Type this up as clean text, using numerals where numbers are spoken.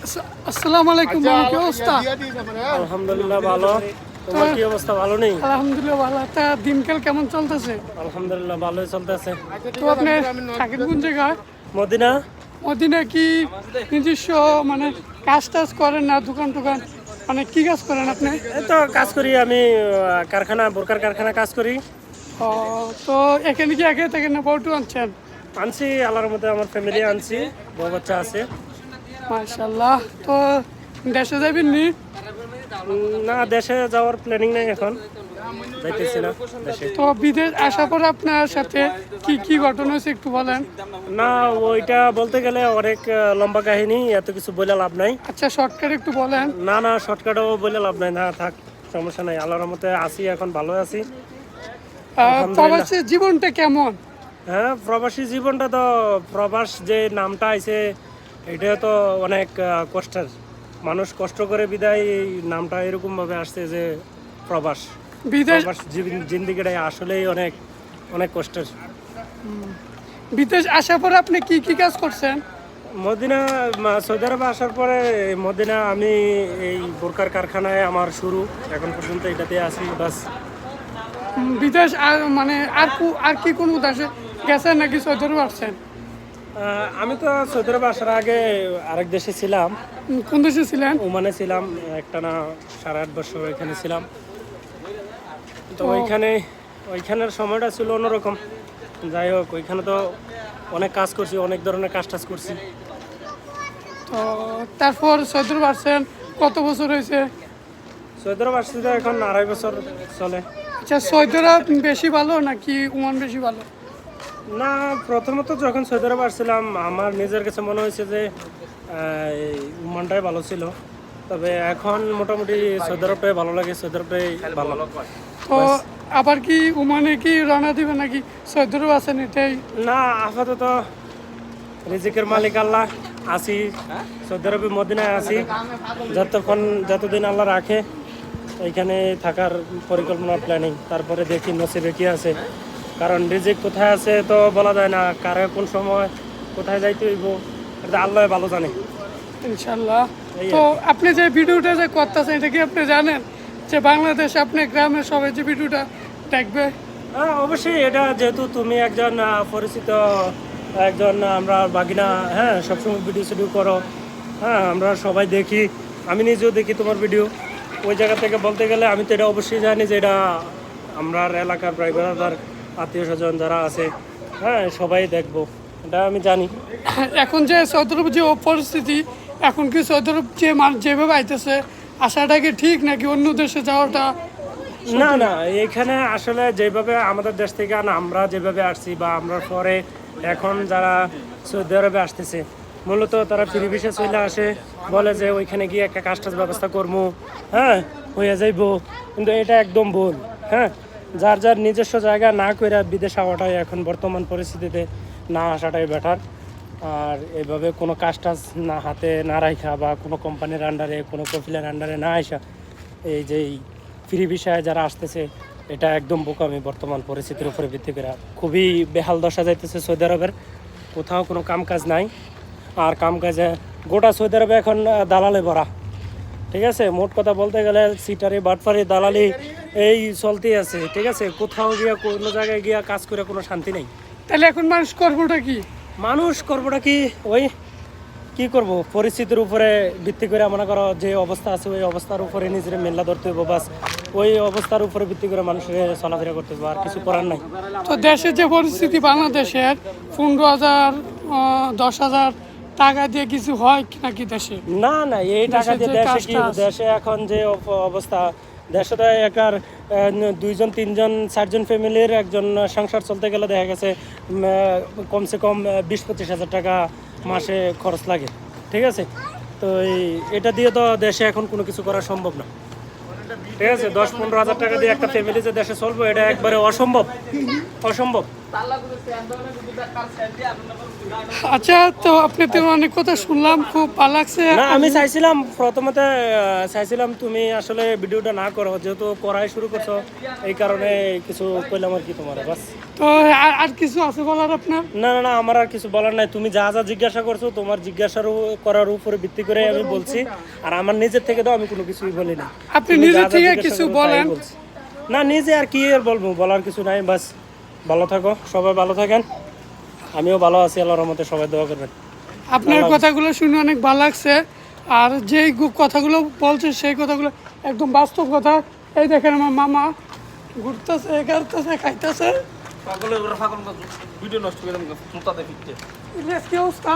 আসসালামু আলাইকুম মামা, কি অবস্থা? আলহামদুলিল্লাহ ভালো। তোমার কি অবস্থা? ভালো নেই? আলহামদুলিল্লাহ ভালো। তা দিনকাল কেমন চলতেছে? আলহামদুলিল্লাহ ভালোই চলতেছে। তো আপনি থাকেন কোন জায়গায়? মদিনা। মদিনা কি নিজস্ব মানে কাজ টাজ করেন না দোকান টোকান, মানে কি কাজ করেন আপনি? এই তো কাজ করি আমি, কারখানা, বোরকার কারখানা কাজ করি। ও, তো এখানে কি একে থাকেন না বউটু আনছেন? আনছি আল্লাহর মধ্যে, আমার ফ্যামিলি আনছি, বউ বাচ্চা আছে। মাশাআল্লাহ। তো দেশে যাবেন নি? না, দেশে যাওয়ার প্ল্যানিং নেই এখন, যাইতেছি না দেশে। তো বিদেশ আসার পর আপনার সাথে কি কি ঘটনা হয়েছে একটু বলেন। না, ওইটা বলতে গেলে অনেক লম্বা কাহিনী, এত কিছু বলে লাভ নাই। আচ্ছা, শর্টকাট একটু বলেন। না, শর্টকাটও বলে লাভ নাই। না থাক, সমস্যা নাই, আল্লাহর মধ্যে আছি, এখন ভালো আছি। প্রবাসী জীবনটা কেমন? হ্যাঁ, প্রবাসী জীবনটা তো, প্রবাস যে নামটা আইছে এটা তো অনেক কষ্টের। মানুষ কষ্ট করে বিদায় এই নামটা এরকম ভাবে আসছে যে প্রবাস। বিদেশ প্রবাস জিন্দিগিটাই আসলেই অনেক অনেক কষ্টের। বিদেশ আসার পর আপনি কি কি কাজ করছেন? মদিনা, সৌদি আরবে আসার পরে মদিনা আমি এই বোরকার কারখানায় আমার শুরু, এখন পর্যন্ত এটাতে আছি বাস। বিদেশ আর মানে আর কি কোনো দেশে গেছেন নাকি সৌদি আরব আসছেন? আমি তো সৌদি আরবে আসার আগে আরেক দেশে ছিলাম। কোন দেশে ছিলেন? ওমানে ছিলাম, একটা না 8.5 বছর এখানে ছিলাম। তো ওইখানের সময়টা ছিল অন্যরকম। যাই হোক, ওইখানে তো অনেক কাজ করছি, অনেক ধরনের কাজ টাজ করছি। তো তারপর সৌদি আরব আসছেন, কত বছর হয়েছে? সৌদি আরব আসছি তো এখন 2.5 বছর চলে। আচ্ছা, সৌদি আরব বেশি ভালো নাকি ওমান বেশি ভালো? না, প্রথমত যখন সৌদি আরব আসছিলাম আমার নিজের কাছে মনে হয়েছে যে এই ওমানটাই ভালো ছিল, তবে এখন মোটামুটি সৌদি আরবটাই ভালো লাগে, সৌদি আরবটাই ভালো। তো আবার কি ওমানে কি রওনা দিবে নাকি সৌদি আরব আছেন এটাই? না, আপাতত রিজিকের মালিক আল্লাহ, আছি সৌদি আরবে, মদিনায় আছি। যতদিন আল্লাহ রাখে এইখানে থাকার পরিকল্পনা, প্ল্যানিং। তারপরে দেখি নসিবে কি আছে, কারণ রিজিক কোথায় আছে তো বলা যায় না, কারে কোন সময় কোথায় যাইতে হইব এটা আল্লাহ ভালো জানে। ইনশাল্লাহ। তো আপনি যে ভিডিওটা যে করতেছেন এটা কি আপনি জানেন যে বাংলাদেশ আপনি গ্রামের সবাই যে ভিডিওটা দেখবে? হ্যাঁ, অবশ্যই। এটা যেহেতু তুমি একজন পরিচিত একজন, আমরা বাগিনা, হ্যাঁ, সবসময় ভিডিও করো, হ্যাঁ, আমরা সবাই দেখি, আমি নিজেও দেখি তোমার ভিডিও। ওই জায়গা থেকে বলতে গেলে আমি তো এটা অবশ্যই জানি যে এটা আমরা এলাকার প্রায় ব্রাদার, আত্মীয় স্বজন যারা আছে, হ্যাঁ, সবাই দেখবো, এটা আমি জানি। এখন যে সৌদি আরব যে পরিস্থিতি, এখন কি সৌদি আরব যে যেভাবে আইতেছে আসাটা কি ঠিক নাকি অন্য দেশে যাওয়াটা? না, এখানে আসলে যেভাবে আমাদের দেশ থেকে আমরা যেভাবে আসছি বা আমরা পরে এখন যারা সৌদি আরবে আসতেছে, মূলত তারা ফ্রি ভিসা চলে আসে, বলে যে ওইখানে গিয়ে একটা কাজ টাজ ব্যবস্থা করবো, হ্যাঁ, হয়ে যাইবো। কিন্তু এটা একদম ভুল। হ্যাঁ, যার যার নিজস্ব জায়গা না করে বিদেশ আওয়াটাই এখন বর্তমান পরিস্থিতিতে না আসাটাই বেটার। আর এইভাবে কোনো কাজ টাজ না হাতে না রাখা বা কোনো কোম্পানির আন্ডারে, কোনো কফিলের আন্ডারে না আসা, এই যে ফ্রি ভিসায় যারা আসতেছে, এটা একদম বোকামি। বর্তমান পরিস্থিতির উপরে ভিত্তি করে খুবই বেহাল দশা যাইতেছে সৌদি আরবের, কোথাও কোনো কাম কাজ নাই। আর কাম কাজে গোটা সৌদি আরবে এখন দালালে ভরা। ঠিক আছে, মোট কথা বলতে গেলে সিটারি, বাটফারি, দালালি এই চলতেই আছে। ঠিক আছে, কোথাও গিয়া কোনো জায়গায় গিয়া কাজ করে কোনো শান্তি নেই। তাহলে এখন মানুষ করবোটা কি? মানুষ করবোটা কি, ওই কি করব, পরিস্থিতির উপরে ভিত্তি করে, মনে করো যে অবস্থা আছে ওই অবস্থার উপরে নিজের মেল্লা ধরতে হইব, বাস ওই অবস্থার উপরে ভিত্তি করে মানুষের চলাফেরা করতে হবে, আর কিছু করার নাই। তো দেশের যে পরিস্থিতি বাংলাদেশের, 15,000 10,000 টাকা দিয়ে কিছু হয় নাকি দেশে? না, এই টাকা দিয়ে দেশে কি, দেশে এখন যে অবস্থা, দেশে তো একার 2জন 3জন 4জন ফ্যামিলির একজন সংসার চলতে গেলে দেখা গেছে কমসে কম 20-25 হাজার টাকা মাসে খরচ লাগে। ঠিক আছে, তো এটা দিয়ে তো দেশে এখন কোনো কিছু করা সম্ভব না। ঠিক আছে, 10-15 হাজার টাকা দিয়ে একটা ফ্যামিলি যে দেশে চলবো, এটা একবারে অসম্ভব। আচ্ছা, তো আপনি তো অনেক কথা শুনলাম, খুব ভালো লাগছে। না আমি চাইছিলাম প্রথমতে চাইছিলাম তুমি আসলে ভিডিওটা না করো, যেহেতু করাই শুরু করছো এই কারণে কিছু কইলাম আর কি তোমার বাস। তো আর কিছু আছে বলার আপনার? না না না, আমার আর কিছু বলার নাই। তুমি যা যা জিজ্ঞাসা করছো তোমার করার উপরে ভিত্তি করে আমি বলছি, আর আমার নিজের থেকে তো আমি কোনো কিছুই বলি না। আপনি তুমি নিজে যা যা থেকে জিজ্ঞাসা কিছু করো তাই বলেন। বলছি। না নিজে আর কি আর বলবো, বলার কিছু নাই, বাস ভালো থাকো, সবাই ভালো থাকেন, আমিও ভালো আছি, আল্লাহর রহমতে সবাই দোয়া করবেন। আপনার কথাগুলো শুনে অনেক ভালো লাগছে, আর যেই কথাগুলো বলছে সেই কথাগুলো একদম বাস্তব কথা। এই দেখেন আমার মামা ঘুরতেছে, গাড়তেছে, খাইতেছে। ভিডিও নষ্ট করে মুতা দেখি কি অবস্থা?